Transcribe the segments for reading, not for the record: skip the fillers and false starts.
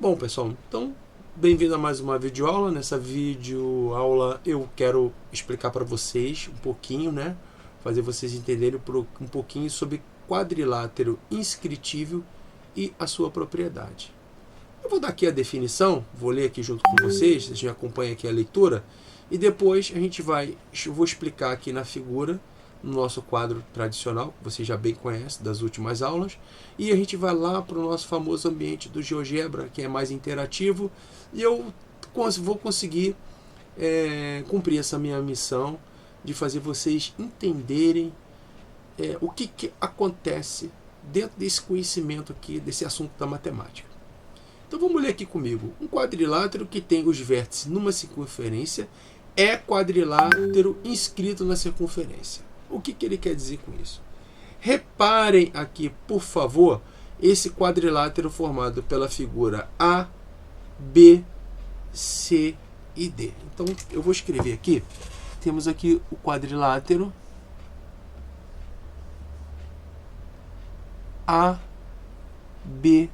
Bom, pessoal, então, bem-vindo a mais uma videoaula. Nessa videoaula eu quero explicar para vocês um pouquinho, né? Fazer vocês entenderem um pouquinho sobre quadrilátero inscritível e a sua propriedade. Eu vou dar aqui a definição, vou ler aqui junto com vocês, vocês já acompanham aqui a leitura, e depois eu vou explicar aqui na figura, no nosso quadro tradicional, que você já bem conhece das últimas aulas, e a gente vai lá para o nosso famoso ambiente do GeoGebra, que é mais interativo, e eu vou conseguir cumprir essa minha missão de fazer vocês entenderem o que acontece dentro desse conhecimento aqui, desse assunto da matemática. Então vamos ler aqui comigo. Um quadrilátero que tem os vértices numa circunferência é quadrilátero inscrito na circunferência. O que ele quer dizer com isso? Reparem aqui, por favor, esse quadrilátero formado pela figura A, B, C e D. Então, eu vou escrever aqui. Temos aqui o quadrilátero A, B,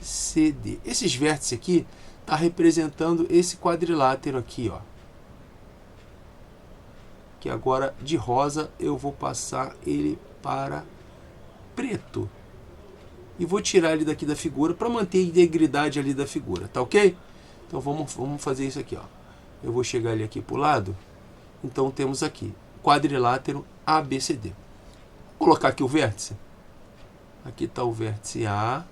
C, D. Esses vértices aqui estão representando esse quadrilátero aqui, ó. Que agora de rosa eu vou passar ele para preto. E vou tirar ele daqui da figura para manter a integridade ali da figura, tá ok? Então vamos fazer isso aqui, ó. Eu vou chegar ele aqui para o lado. Então temos aqui quadrilátero ABCD. Vou colocar aqui o vértice. Aqui está o vértice A.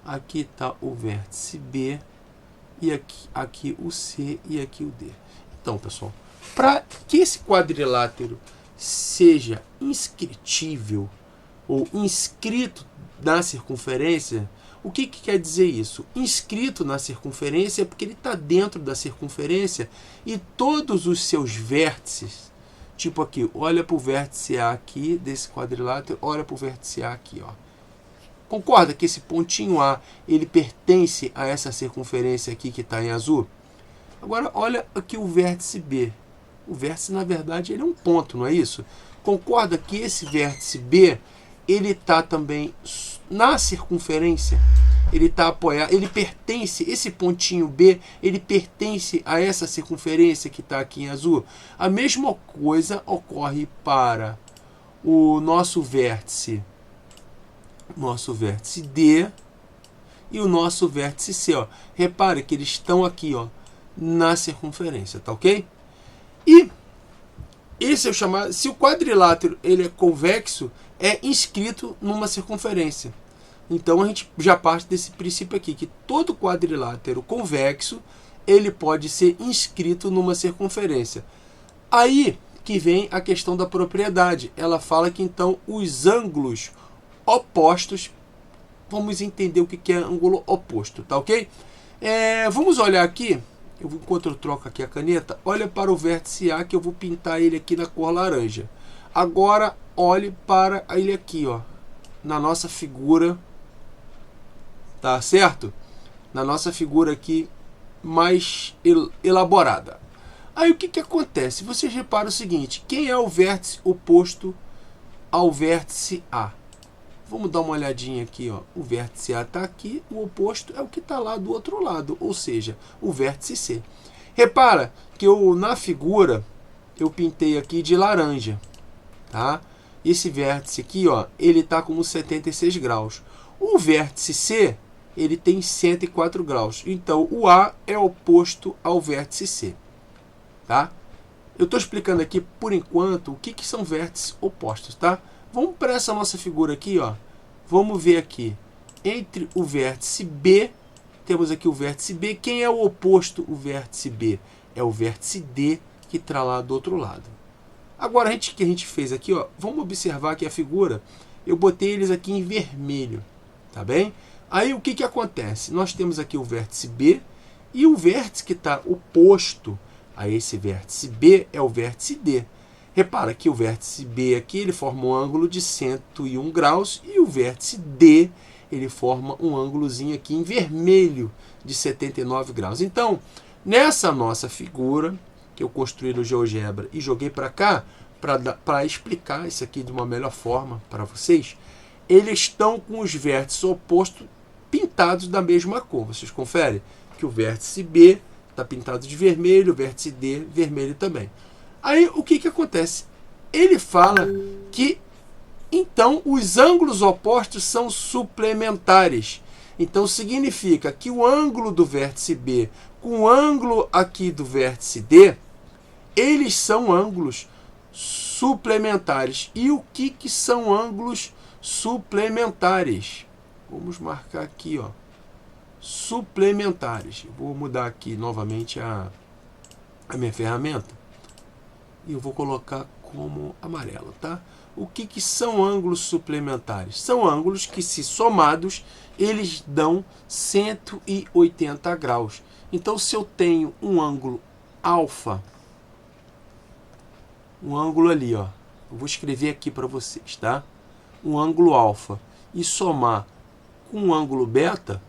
Aqui está o vértice B. E aqui o C e aqui o D. Então, pessoal, para que esse quadrilátero seja inscritível ou inscrito na circunferência, o que quer dizer isso? Inscrito na circunferência é porque ele está dentro da circunferência e todos os seus vértices, tipo aqui, olha para o vértice A aqui desse quadrilátero, olha para o vértice A aqui, ó. Concorda que esse pontinho A ele pertence a essa circunferência aqui que está em azul? Agora olha aqui o vértice B. O vértice, na verdade, ele é um ponto, não é isso? Concorda que esse vértice B, ele está também na circunferência, ele está apoiado, ele pertence, esse pontinho B, ele pertence a essa circunferência que está aqui em azul. A mesma coisa ocorre para o nosso vértice D e o nosso vértice C, ó. Repare que eles estão aqui, ó, na circunferência, tá ok? E esse é o chamado, se o quadrilátero ele é convexo, é inscrito numa circunferência. Então a gente já parte desse princípio aqui, que todo quadrilátero convexo ele pode ser inscrito numa circunferência. Aí que vem a questão da propriedade. Ela fala que então os ângulos opostos, vamos entender o que é ângulo oposto, tá ok? Vamos olhar aqui. Enquanto eu troco aqui a caneta, olha para o vértice A, que eu vou pintar ele aqui na cor laranja. Agora, olhe para ele aqui, ó, na nossa figura, tá certo? Na nossa figura aqui mais elaborada. Aí o que acontece? Vocês reparam o seguinte, quem é o vértice oposto ao vértice A? Vamos dar uma olhadinha aqui, ó. O vértice A está aqui, o oposto é o que está lá do outro lado, ou seja, o vértice C. Repara que na figura eu pintei aqui de laranja, tá? Esse vértice aqui, ó, ele está com 76 graus. O vértice C, ele tem 104 graus. Então, o A é oposto ao vértice C, tá? Eu estou explicando aqui, por enquanto, o que são vértices opostos, tá? Vamos para essa nossa figura aqui, ó. Vamos ver aqui. Entre o vértice B, temos aqui o vértice B. Quem é o oposto o vértice B? É o vértice D, que está lá do outro lado. Agora, o que a gente fez aqui, ó, vamos observar que a figura, eu botei eles aqui em vermelho, tá bem? Aí, o que acontece? Nós temos aqui o vértice B e o vértice que está oposto a esse vértice B é o vértice D. Repara que o vértice B aqui ele forma um ângulo de 101 graus e o vértice D ele forma um ângulozinho aqui em vermelho de 79 graus. Então, nessa nossa figura que eu construí no GeoGebra e joguei para cá, para explicar isso aqui de uma melhor forma para vocês, eles estão com os vértices opostos pintados pintados da mesma cor. Vocês conferem que o vértice B está pintado de vermelho, o vértice D vermelho também. Aí o que acontece? Ele fala que então os ângulos opostos são suplementares. Então significa que o ângulo do vértice B com o ângulo aqui do vértice D, eles são ângulos suplementares. E o que são ângulos suplementares? Vamos marcar aqui, ó, suplementares. Vou mudar aqui novamente a minha ferramenta e eu vou colocar como amarelo, tá? O que são ângulos suplementares? São ângulos que, se somados, eles dão 180 graus. Então, se eu tenho um ângulo alfa, um ângulo ali, ó, eu vou escrever aqui para vocês, tá? Um ângulo alfa e somar com um ângulo beta,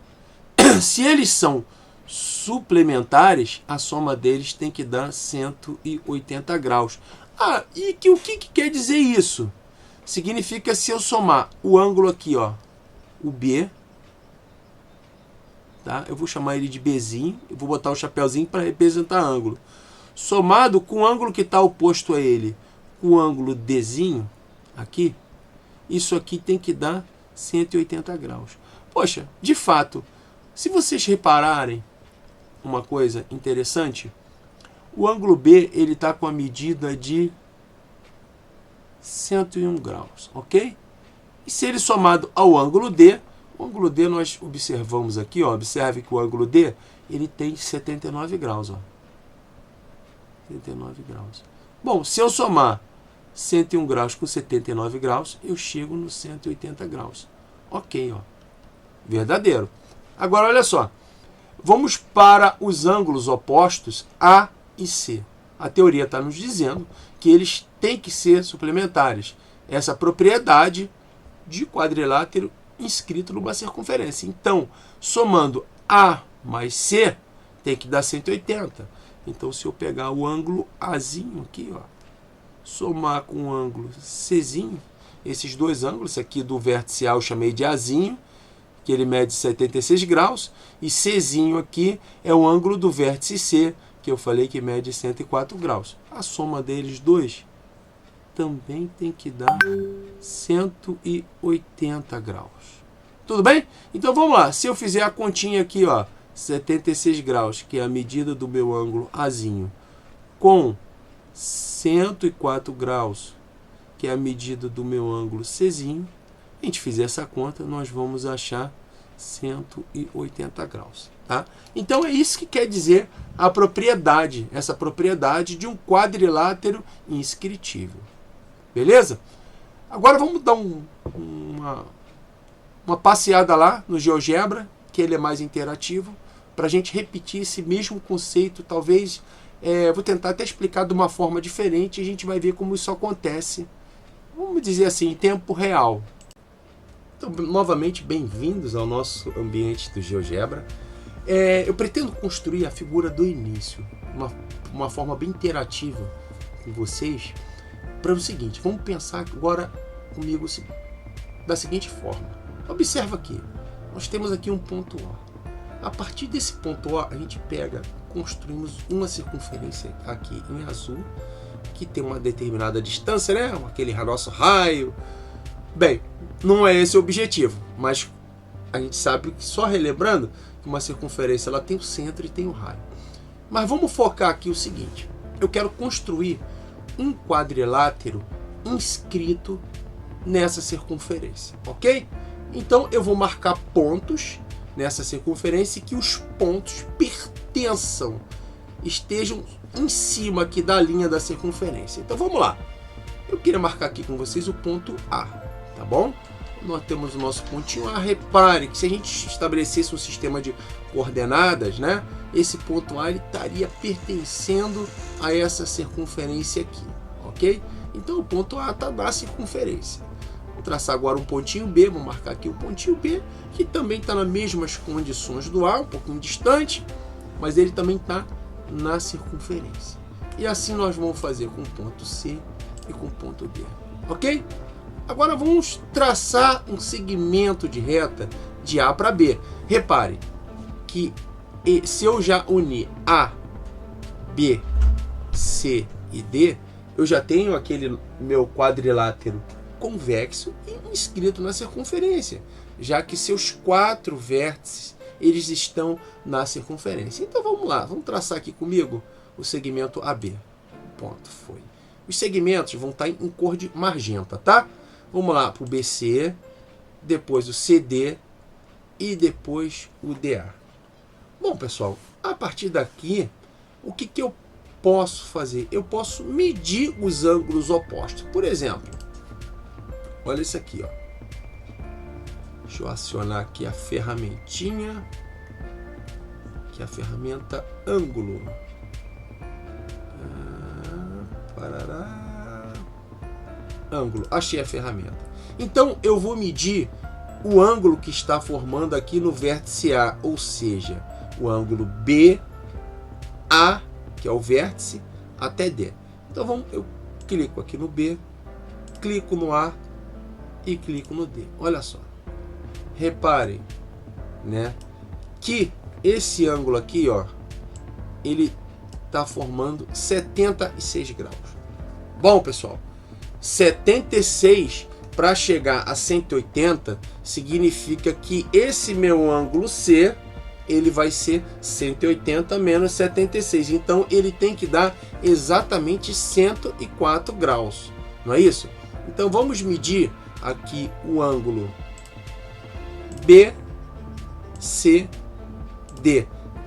se eles são suplementares, a soma deles tem que dar 180 graus. Ah, e o que quer dizer isso? Significa, se eu somar o ângulo aqui, ó, o B, tá? Eu vou chamar ele de Bzinho, eu vou botar o chapéuzinho para representar ângulo. Somado com o ângulo que está oposto a ele, com o ângulo Dzinho, aqui, isso aqui tem que dar 180 graus. Poxa, de fato, se vocês repararem uma coisa interessante, o ângulo B ele está com a medida de 101 graus, ok? E se ele somado ao ângulo D, o ângulo D nós observamos aqui, ó, observe que o ângulo D ele tem 79 graus, ó. 79 graus. Bom, se eu somar 101 graus com 79 graus, eu chego nos 180 graus. Ok, ó. Verdadeiro. Agora, olha só. Vamos para os ângulos opostos A e C. A teoria está nos dizendo que eles têm que ser suplementares. Essa propriedade de quadrilátero inscrito numa circunferência. Então, somando A mais C, tem que dar 180. Então, se eu pegar o ângulo Azinho aqui, ó, somar com o ângulo Czinho, esses dois ângulos, esse aqui do vértice A eu chamei de Azinho, que ele mede 76 graus, e Czinho aqui é o ângulo do vértice C, que eu falei que mede 104 graus. A soma deles dois também tem que dar 180 graus. Tudo bem? Então vamos lá. Se eu fizer a continha aqui, ó, 76 graus, que é a medida do meu ângulo Azinho, com 104 graus, que é a medida do meu ângulo Czinho, a gente fizer essa conta, nós vamos achar 180 graus. Tá? Então é isso que quer dizer a propriedade, essa propriedade de um quadrilátero inscritível. Beleza? Agora vamos dar uma passeada lá no GeoGebra, que ele é mais interativo, para a gente repetir esse mesmo conceito. Talvez, vou tentar até explicar de uma forma diferente, e a gente vai ver como isso acontece, vamos dizer assim, em tempo real. Então, novamente, bem-vindos ao nosso ambiente do GeoGebra. Eu pretendo construir a figura do início, uma forma bem interativa com vocês, para o seguinte, vamos pensar agora comigo da seguinte forma. Observa aqui, nós temos aqui um ponto O. A partir desse ponto O, a gente construímos uma circunferência aqui em azul, que tem uma determinada distância, né? Aquele nosso raio. Bem, não é esse o objetivo, mas a gente sabe que, só relembrando, que uma circunferência ela tem o centro e tem o raio. Mas vamos focar aqui o seguinte, eu quero construir um quadrilátero inscrito nessa circunferência, ok? Então eu vou marcar pontos nessa circunferência e que os pontos estejam em cima aqui da linha da circunferência. Então vamos lá. Eu queria marcar aqui com vocês o ponto A, tá bom? Nós temos o nosso pontinho A. Repare que, se a gente estabelecesse um sistema de coordenadas, né, esse ponto A ele estaria pertencendo a essa circunferência aqui, ok? Então o ponto A está na circunferência. Vou traçar agora um pontinho B, vou marcar aqui o pontinho B, que também está nas mesmas condições do A, um pouquinho distante, mas ele também está na circunferência. E assim nós vamos fazer com o ponto C e com o ponto D, ok? Agora vamos traçar um segmento de reta de A para B. Repare que se eu já unir A, B, C e D, eu já tenho aquele meu quadrilátero convexo inscrito na circunferência, já que seus 4 vértices eles estão na circunferência. Então vamos lá, vamos traçar aqui comigo o segmento AB. Ponto, foi. Os segmentos vão estar em cor de magenta, tá? Vamos lá para o BC, depois o CD e depois o DA. Bom, pessoal, a partir daqui, o que eu posso fazer? Eu posso medir os ângulos opostos. Por exemplo, olha isso aqui, ó. Deixa eu acionar aqui a ferramentinha, que é a ferramenta ângulo. Ângulo, achei a ferramenta. Então eu vou medir o ângulo que está formando aqui no vértice A, ou seja, o ângulo BA, que é o vértice, até D. Então eu clico aqui no B, clico no A e clico no D. Olha só. Reparem, né, que esse ângulo aqui, ó, ele está formando 76 graus. Bom, pessoal, 76 para chegar a 180 significa que esse meu ângulo C, ele vai ser 180 menos 76. Então ele tem que dar exatamente 104 graus, não é isso? Então vamos medir aqui o ângulo BCD.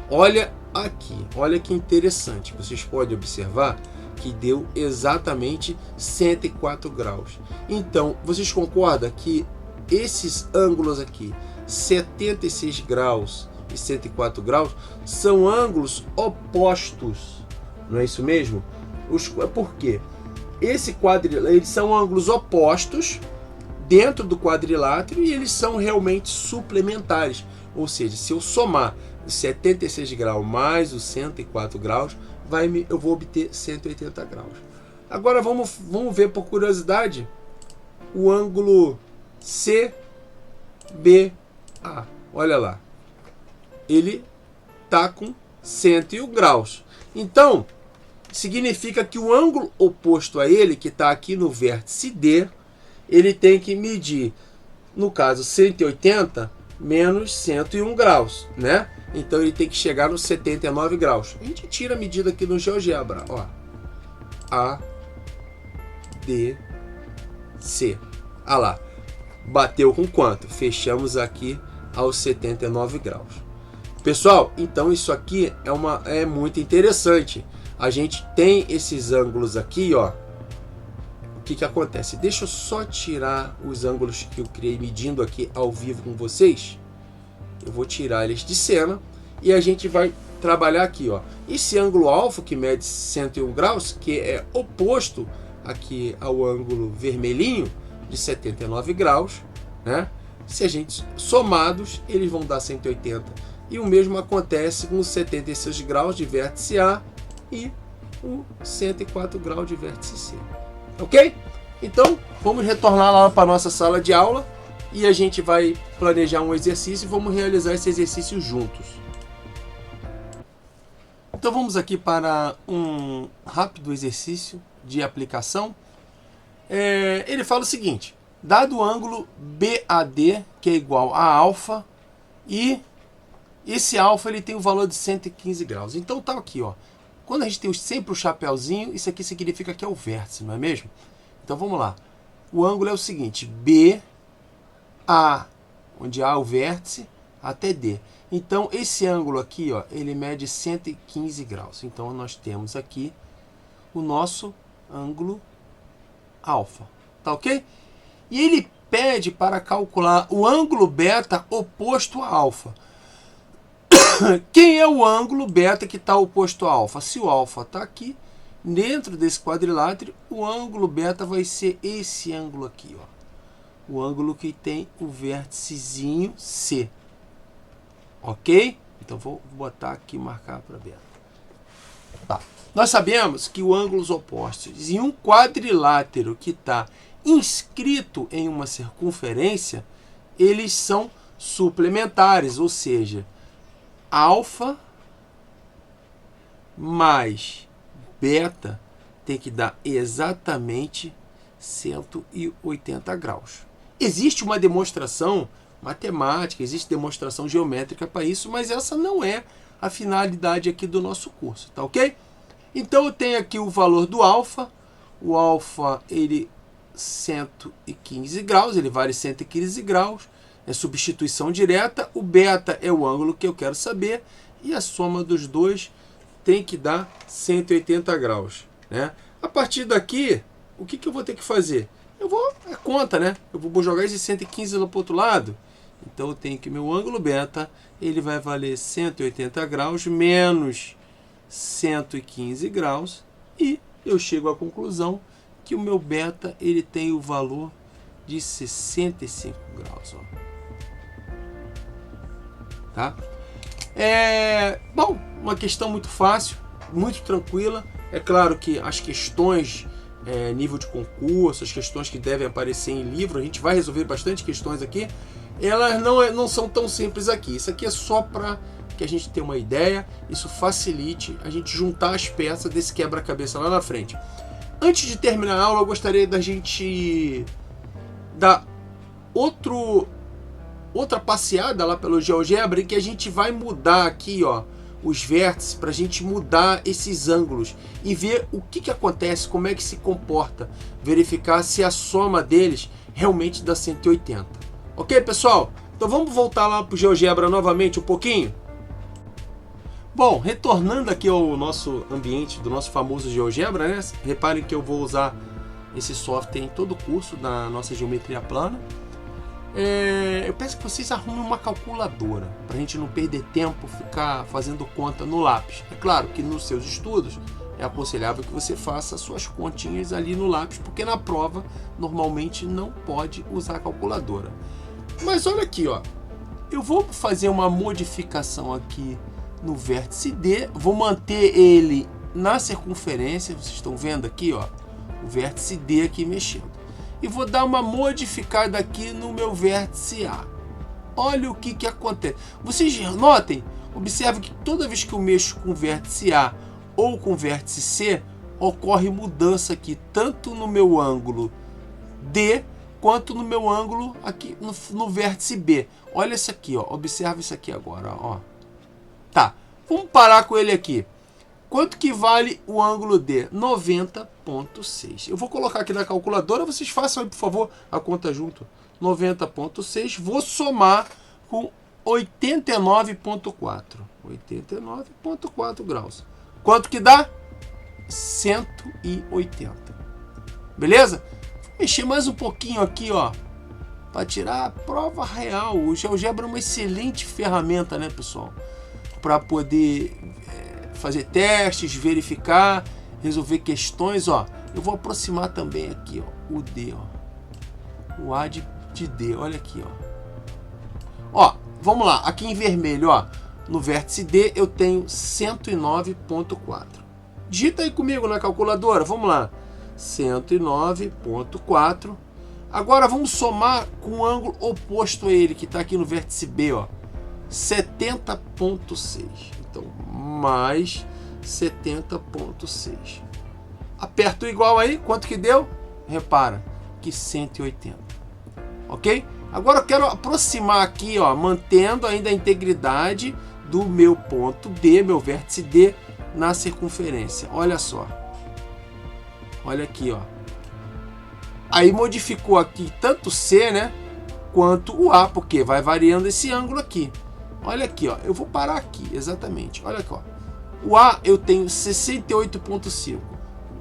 Olha aqui, olha que interessante. Vocês podem observar que deu exatamente 104 graus. Então, vocês concordam que esses ângulos aqui, 76 graus e 104 graus, são ângulos opostos? Não é isso mesmo? Por quê? Eles são ângulos opostos dentro do quadrilátero e eles são realmente suplementares. Ou seja, se eu somar os 76 graus mais os 104 graus, eu vou obter 180 graus. Agora vamos ver, por curiosidade, o ângulo CBA. Olha lá. Ele está com 101 graus. Então, significa que o ângulo oposto a ele, que está aqui no vértice D, ele tem que medir, no caso, 180 menos 101 graus, né? Então ele tem que chegar nos 79 graus. A gente tira a medida aqui no GeoGebra, ó. A, D, C. Ah lá. Bateu com quanto? Fechamos aqui aos 79 graus. Pessoal, então isso aqui é muito interessante. A gente tem esses ângulos aqui, ó. O que acontece? Deixa eu só tirar os ângulos que eu criei medindo aqui ao vivo com vocês. Eu vou tirar eles de cena e a gente vai trabalhar aqui, ó. Esse ângulo alfa que mede 101 graus, que é oposto aqui ao ângulo vermelhinho de 79 graus, né? Se a gente somados, eles vão dar 180. E o mesmo acontece com os 76 graus de vértice A e o 104 graus de vértice C. Ok? Então, vamos retornar lá para a nossa sala de aula e a gente vai planejar um exercício e vamos realizar esse exercício juntos. Então vamos aqui para um rápido exercício de aplicação. Ele fala o seguinte: dado o ângulo BAD, que é igual a alfa, e esse alfa ele tem o valor de 115 graus. Então tá aqui, ó. Quando a gente tem sempre o chapéuzinho, isso aqui significa que é o vértice, não é mesmo? Então vamos lá. O ângulo é o seguinte: BA, onde A é o vértice, até D. Então esse ângulo aqui, ó, ele mede 115 graus. Então nós temos aqui o nosso ângulo alfa. Tá ok? E ele pede para calcular o ângulo beta oposto a alfa. Quem é o ângulo beta que está oposto a alfa? Se o alfa está aqui, dentro desse quadrilátero, o ângulo beta vai ser esse ângulo aqui, ó. O ângulo que tem o vérticezinho C. Ok? Então vou botar aqui, marcar para beta. Tá. Nós sabemos que os ângulos opostos em um quadrilátero que está inscrito em uma circunferência, eles são suplementares, ou seja, alfa mais beta tem que dar exatamente 180 graus. Existe uma demonstração matemática, existe demonstração geométrica para isso, mas essa não é a finalidade aqui do nosso curso, tá ok? Então eu tenho aqui o valor do alfa. O alfa, ele 115 graus, ele vale 115 graus, é substituição direta. O beta é o ângulo que eu quero saber, e a soma dos dois tem que dar 180 graus, né? A partir daqui, o que eu vou ter que fazer? É conta, né? Eu vou jogar esse 115 lá para o outro lado. Então eu tenho que meu ângulo beta, ele vai valer 180 graus menos 115 graus, e eu chego à conclusão que o meu beta, ele tem o valor de 65 graus, ó. Tá? Bom, uma questão muito fácil, muito tranquila. É claro que as questões nível de concurso, as questões que devem aparecer em livro, a gente vai resolver bastante questões aqui. Elas não são tão simples aqui. Isso aqui é só para que a gente tenha uma ideia, isso facilite a gente juntar as peças desse quebra-cabeça lá na frente. Antes de terminar a aula, eu gostaria da gente dar outra passeada lá pelo GeoGebra, em que a gente vai mudar aqui, ó, os vértices, para a gente mudar esses ângulos e ver o que acontece, como é que se comporta, verificar se a soma deles realmente dá 180. Ok, pessoal? Então vamos voltar lá para o GeoGebra novamente um pouquinho? Bom, retornando aqui ao nosso ambiente do nosso famoso GeoGebra, né? Reparem que eu vou usar esse software em todo o curso da nossa geometria plana. Eu peço que vocês arrumem uma calculadora, para a gente não perder tempo ficar fazendo conta no lápis. É claro que nos seus estudos é aconselhável que você faça suas continhas ali no lápis, porque na prova normalmente não pode usar a calculadora. Mas olha aqui, ó, eu vou fazer uma modificação aqui no vértice D, vou manter ele na circunferência, vocês estão vendo aqui, ó, o vértice D aqui mexendo. E vou dar uma modificada aqui no meu vértice A. Olha o que acontece. Vocês notem, observem que toda vez que eu mexo com o vértice A ou com o vértice C, ocorre mudança aqui, tanto no meu ângulo D, quanto no meu ângulo aqui no vértice B. Olha isso aqui, ó. Observa isso aqui agora, ó. Tá, vamos parar com ele aqui. Quanto que vale o ângulo D? 90,6. Eu vou colocar aqui na calculadora, vocês façam aí, por favor, a conta junto. 90,6, vou somar com 89,4. 89,4 graus. Quanto que dá? 180. Beleza? Vou mexer mais um pouquinho aqui, ó, para tirar a prova real. O GeoGebra é uma excelente ferramenta, né, pessoal? Para poder fazer testes, verificar, resolver questões, ó. Eu vou aproximar também aqui, ó, o D, ó. O A de D, olha aqui, ó. Ó, vamos lá, aqui em vermelho, ó. No vértice D eu tenho 109,4. Digita aí comigo na calculadora, vamos lá. 109,4. Agora vamos somar com o ângulo oposto a ele, que está aqui no vértice B, ó. 70,6. Então, mais 70,6. Aperto o igual aí, quanto que deu? Repara que 180. Ok? Agora eu quero aproximar aqui, ó, mantendo ainda a integridade do meu ponto D, meu vértice D, na circunferência. Olha só. Olha aqui, ó. Aí modificou aqui tanto C, né, quanto o A, porque vai variando esse ângulo aqui. Olha aqui, ó. Eu vou parar aqui, exatamente. Olha aqui, ó. O A eu tenho 68,5.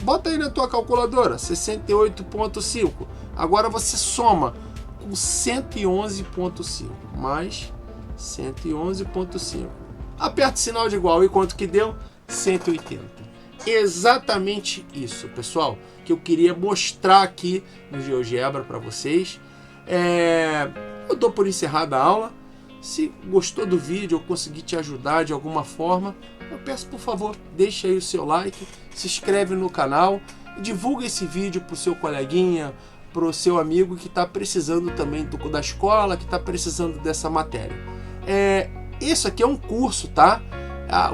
Bota aí na tua calculadora, 68,5. Agora você soma com 111,5 mais 111,5. Aperta o sinal de igual e quanto que deu? 180. Exatamente isso, pessoal, que eu queria mostrar aqui no GeoGebra para vocês. Eu dou por encerrada a aula. Se gostou do vídeo ou consegui te ajudar de alguma forma, eu peço, por favor, deixe aí o seu like, se inscreve no canal, divulga esse vídeo para o seu coleguinha, pro seu amigo que está precisando também da escola, que está precisando dessa matéria. Isso aqui é um curso, tá?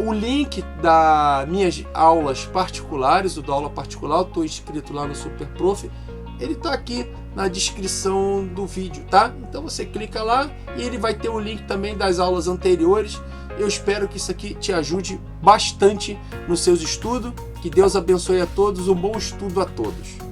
O link das minhas aulas particulares, o da aula particular, eu estou inscrito lá no Super Prof, ele está aqui na descrição do vídeo, tá? Então você clica lá e ele vai ter o link também das aulas anteriores. Eu espero que isso aqui te ajude bastante nos seus estudos. Que Deus abençoe a todos, um bom estudo a todos.